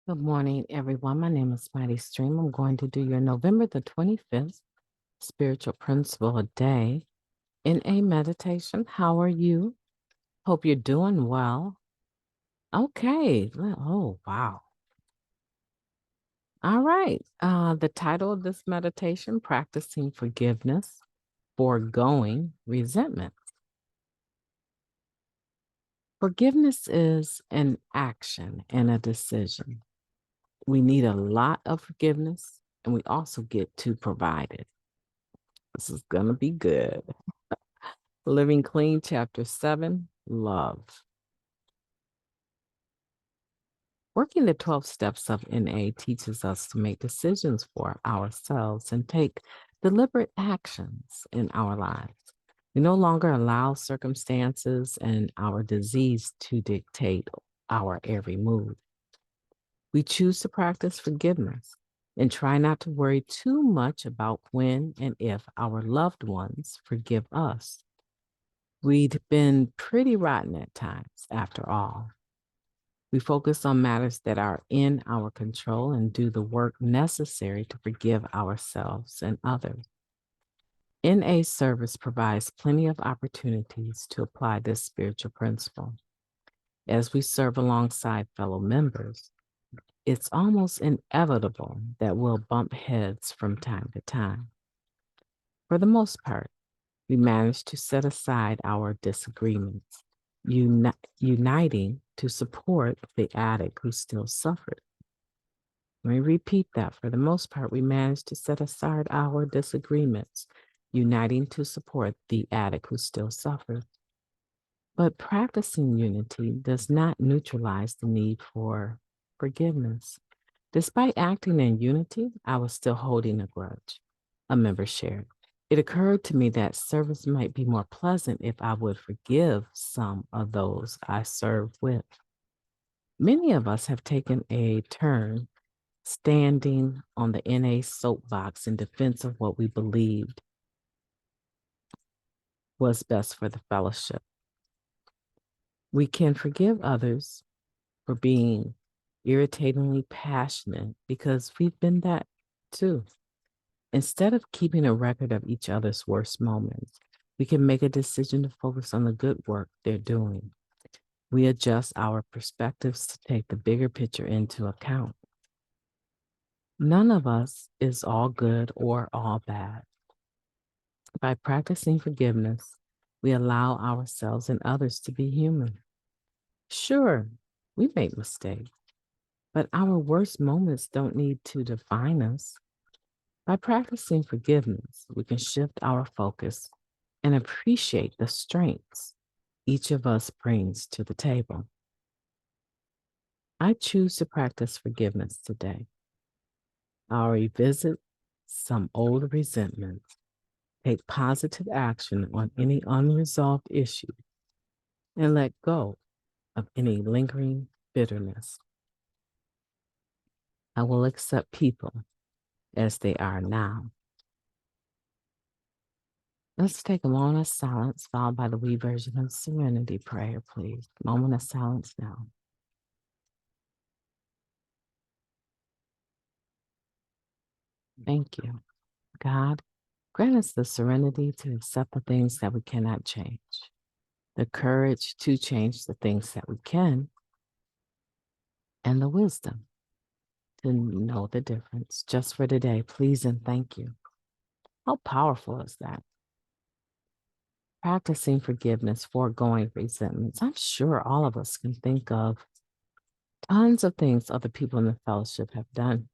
Good morning, everyone. My name is MightyStream. I'm going to do your November the 25th spiritual principle a day in a meditation. How are you? Hope you're doing well. Okay. Oh, wow. All right. The title of this meditation, Practicing Forgiveness, Foregoing Resentment. Forgiveness is an action and a decision. We need a lot of forgiveness, and we also get to provide it. This is going to be good. Living Clean, Chapter 7, Love. Working the 12 steps of NA teaches us to make decisions for ourselves and take deliberate actions in our lives. We no longer allow circumstances and our disease to dictate our every move. We choose to practice forgiveness and try not to worry too much about when and if our loved ones forgive us. We'd been pretty rotten at times, after all. We focus on matters that are in our control and do the work necessary to forgive ourselves and others. NA service provides plenty of opportunities to apply this spiritual principle. As we serve alongside fellow members, it's almost inevitable that we'll bump heads from time to time. For the most part, we manage to set aside our disagreements, uniting to support the addict who still suffered. Let me repeat that. For the most part, we manage to set aside our disagreements, uniting to support the addict who still suffers. But practicing unity does not neutralize the need for forgiveness. Despite acting in unity, I was still holding a grudge, a member shared. It occurred to me that service might be more pleasant if I would forgive some of those I served with. Many of us have taken a turn standing on the NA soapbox in defense of what we believed was best for the fellowship. We can forgive others for being irritatingly passionate because we've been that too. Instead of keeping a record of each other's worst moments, we can make a decision to focus on the good work they're doing. We adjust our perspectives to take the bigger picture into account. None of us is all good or all bad. By practicing forgiveness, we allow ourselves and others to be human. Sure, we make mistakes, but our worst moments don't need to define us. By practicing forgiveness, we can shift our focus and appreciate the strengths each of us brings to the table. I choose to practice forgiveness today. I'll revisit some old resentments, take positive action on any unresolved issue, and let go of any lingering bitterness. I will accept people as they are now. Let's take a moment of silence, followed by the wee version of serenity prayer, please. Moment of silence now. Thank you. God, grant us the serenity to accept the things that we cannot change, the courage to change the things that we can, and the wisdom to know the difference. Just for today, please and thank you. How powerful is that? Practicing forgiveness, foregoing resentments. I'm sure all of us can think of tons of things other people in the fellowship have done.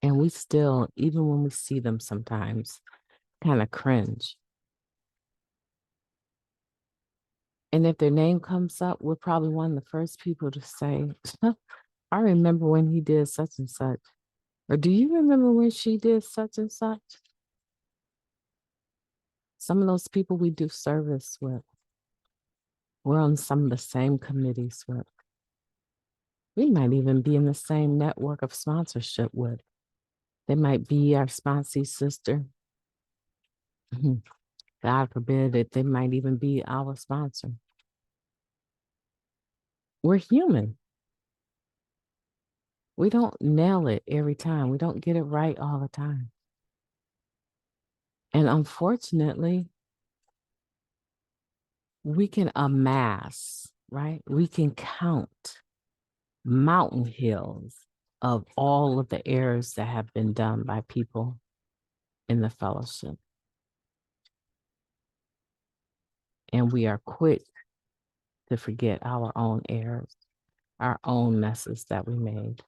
And we still, even when we see them sometimes, kind of cringe. And if their name comes up, we're probably one of the first people to say, I remember when he did such and such. Or do you remember when she did such and such? Some of those people we do service with, we're on some of the same committees with. We might even be in the same network of sponsorship with. They might be our sponsee sister. God forbid that they might even be our sponsor. We're human. We don't nail it every time. We don't get it right all the time. And unfortunately, we can amass, right? We can count mountain hills of all of the errors that have been done by people in the fellowship. And we are quick to forget our own errors, our own messes that we made.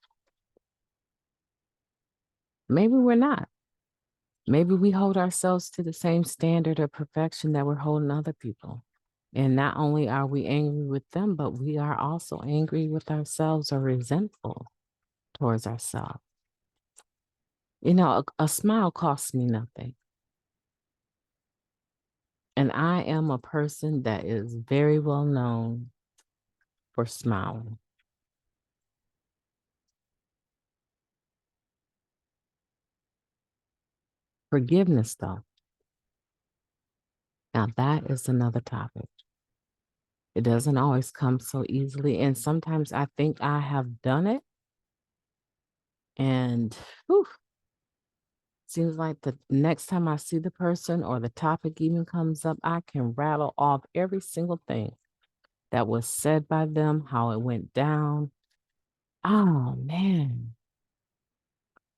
Maybe we're not. Maybe we hold ourselves to the same standard of perfection that we're holding other people. And not only are we angry with them, but we are also angry with ourselves or resentful towards ourselves. You know, a smile costs me nothing. And I am a person that is very well known for smiling. Forgiveness, though. Now, that is another topic. It doesn't always come so easily. And sometimes I think I have done it. And whew, seems like the next time I see the person or the topic even comes up, I can rattle off every single thing that was said by them, how it went down. Oh, man.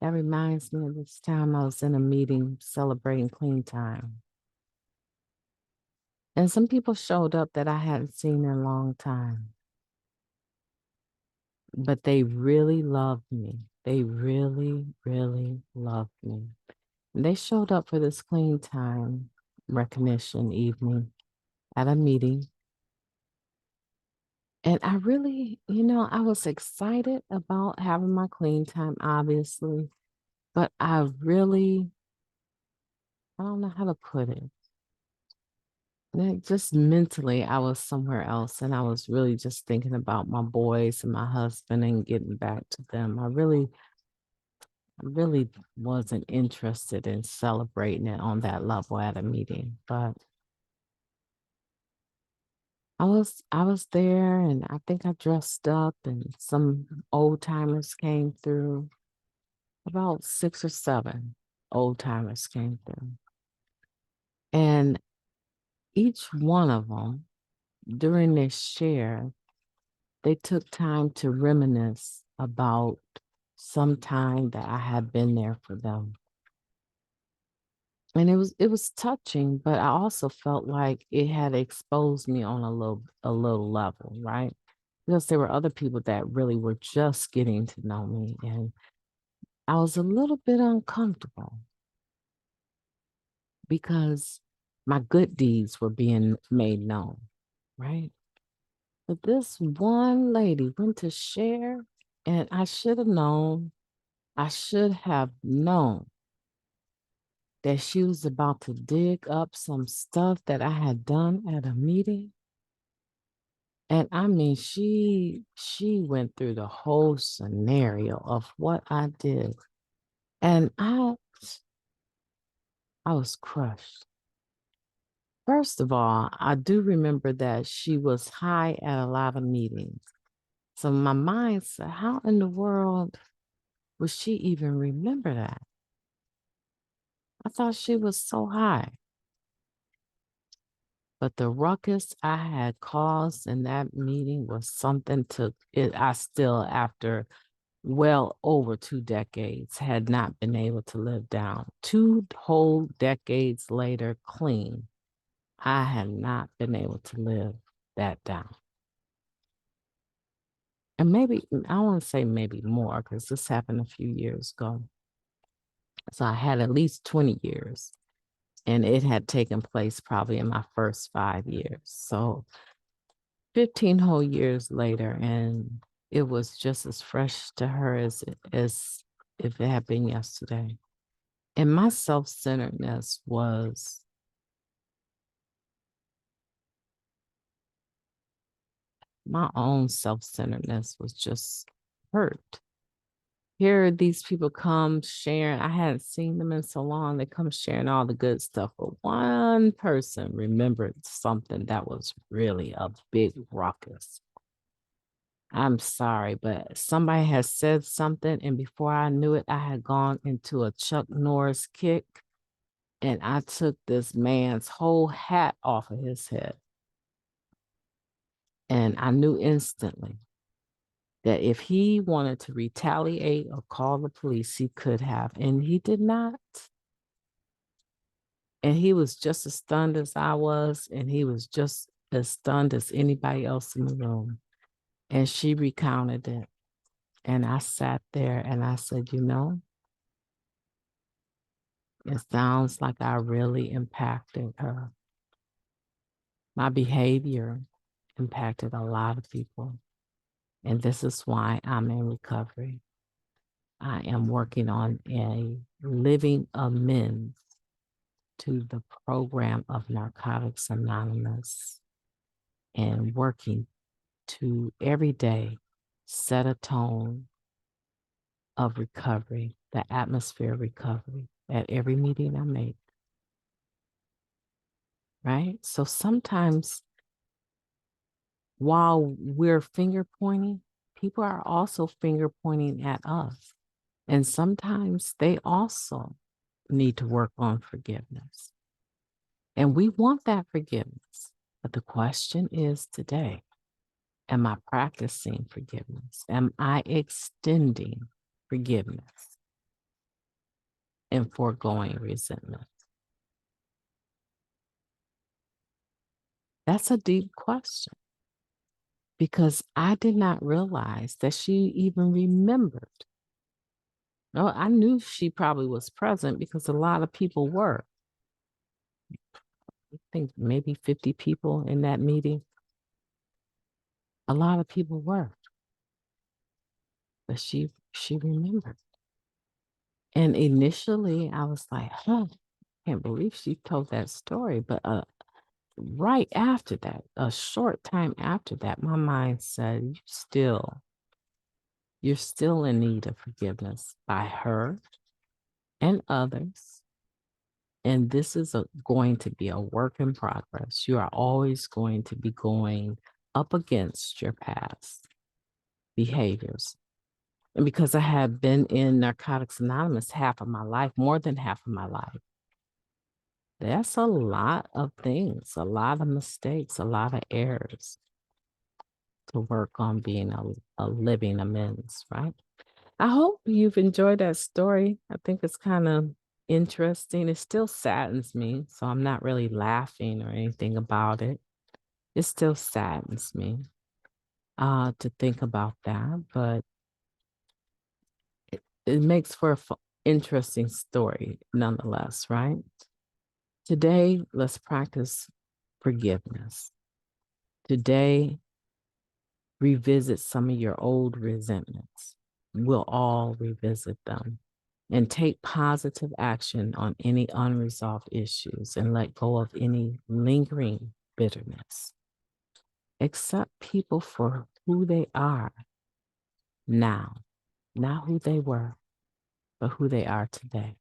That reminds me of this time I was in a meeting celebrating clean time. And some people showed up that I hadn't seen in a long time. But they really loved me. They really, really loved me. And they showed up for this clean time recognition evening at a meeting. And I really, I was excited about having my clean time, obviously. But I don't know how to put it. Just mentally, I was somewhere else, and I was really just thinking about my boys and my husband and getting back to them. I really wasn't interested in celebrating it on that level at a meeting, but I was there, and I think I dressed up, and some old timers came through. About 6 or 7 old timers came through, and each one of them during their share, they took time to reminisce about some time that I had been there for them. And it was touching, but I also felt like it had exposed me on a little level, right? Because there were other people that really were just getting to know me, and I was a little bit uncomfortable because my good deeds were being made known, right? But this one lady went to share, and I should have known, that she was about to dig up some stuff that I had done at a meeting. And I mean, she went through the whole scenario of what I did. And I was crushed. First of all, I do remember that she was high at a lot of meetings. So my mind said, how in the world would she even remember that? I thought she was so high. But the ruckus I had caused in that meeting was something to it. I still, after well over 2 decades, had not been able to live down. 2 whole decades later, clean, I had not been able to live that down. And maybe, I want to say maybe more, because this happened a few years ago. So I had at least 20 years, and it had taken place probably in my first 5 years. So 15 whole years later, and it was just as fresh to her as if it had been yesterday. And my self-centeredness was my own self-centeredness was just hurt. Here these people come sharing. I hadn't seen them in so long. They come sharing all the good stuff. But one person remembered something that was really a big ruckus. I'm sorry, but somebody has said something, and before I knew it, I had gone into a Chuck Norris kick, and I took this man's whole hat off of his head. And I knew instantly that if he wanted to retaliate or call the police, he could have, and he did not. And he was just as stunned as I was, and he was just as stunned as anybody else in the room. And she recounted it. And I sat there and I said, it sounds like I really impacted her. My behavior impacted a lot of people. And this is why I'm in recovery. I am working on a living amends to the program of Narcotics Anonymous and working to every day set a tone of recovery, the atmosphere of recovery at every meeting I make. Right? So sometimes while we're finger pointing, people are also finger pointing at us. And sometimes they also need to work on forgiveness. And we want that forgiveness. But the question is today, am I practicing forgiveness? Am I extending forgiveness and foregoing resentment? That's a deep question because I did not realize that she even remembered. No, I knew she probably was present because a lot of people were. I think maybe 50 people in that meeting. A lot of people were. But she remembered. And initially I was like, can't believe she told that story. But right after that, a short time after that, my mind said, you're still in need of forgiveness by her and others. And this is going to be a work in progress. You are always going to be going up against your past behaviors. And because I have been in Narcotics Anonymous half of my life, more than half of my life, that's a lot of things, a lot of mistakes, a lot of errors to work on being a living amends, right? I hope you've enjoyed that story. I think it's kind of interesting. It still saddens me, so I'm not really laughing or anything about it. It still saddens me to think about that, but it makes for an interesting story nonetheless, right? Today, let's practice forgiveness. Today, revisit some of your old resentments. We'll all revisit them and take positive action on any unresolved issues and let go of any lingering bitterness. Accept people for who they are now, not who they were, but who they are today.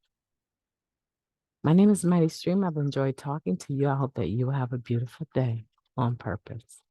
My name is MightyStream. I've enjoyed talking to you. I hope that you have a beautiful day on purpose.